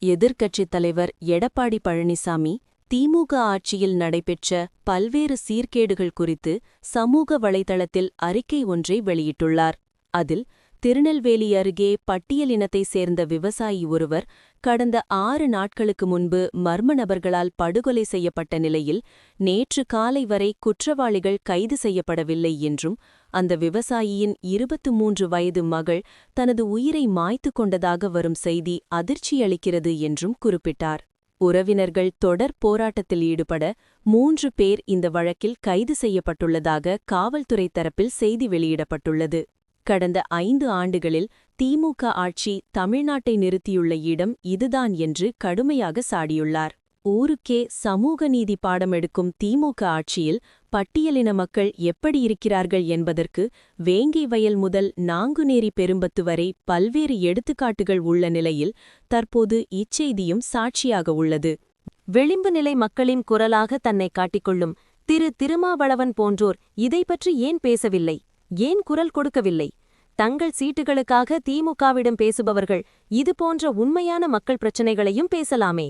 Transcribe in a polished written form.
எதிர்க்கட்சித் தலைவர் எடப்பாடி பழனிசாமி திமுக ஆட்சியில் நடைபெற்ற பல்வேறு சீர்கேடுகள் குறித்து சமூக வலைதளத்தில் அறிக்கை ஒன்றை வெளியிட்டுள்ளார். அதில் திருநெல்வேலி அருகே பட்டியலினத்தைச் சேர்ந்த விவசாயி ஒருவர் கடந்த 6 நாட்களுக்கு முன்பு மர்ம நபர்களால் படுகொலை செய்யப்பட்ட நிலையில் நேற்று காலை வரை குற்றவாளிகள் கைது செய்யப்படவில்லை என்றும், அந்த விவசாயியின் 23 வயது மகள் தனது உயிரை மாய்த்துக் கொண்டதாக வரும் செய்தி அதிர்ச்சியளிக்கிறது என்றும் குறிப்பிட்டார். உறவினர்கள் தொடர் போராட்டத்தில் ஈடுபட 3 பேர் இந்த வழக்கில் கைது செய்யப்பட்டுள்ளதாக காவல்துறை தரப்பில் செய்தி வெளியிடப்பட்டுள்ளது. கடந்த 5 ஆண்டுகளில் திமுக ஆட்சி தமிழ்நாட்டை நிறுத்தியுள்ள இடம் இதுதான் என்று கடுமையாக சாடியுள்ளார். ஊருக்கே சமூக நீதி பாடம் எடுக்கும் திமுக ஆட்சியில் பட்டியலின மக்கள் எப்படி இருக்கிறார்கள் என்பதற்கு வேங்கை வயல் முதல் நாங்குநேரி பெரும்பத்து வரை பல்வேறு எடுத்துக்காட்டுகள் உள்ள நிலையில் தற்போது இச்செய்தியும் சாட்சியாக உள்ளது. விளிம்பு நிலை மக்களின் குரலாக தன்னை காட்டிக்கொள்ளும் திருமாவளவன் போன்றோர் இதை பற்றி ஏன் பேசவில்லை? ஏன் குரல் கொடுக்கவில்லை? தங்கள் சீட்டுகளுக்காக திமுகவிடம் பேசுபவர்கள் இதுபோன்ற உண்மையான மக்கள் பிரச்சினைகளையும் பேசலாமே.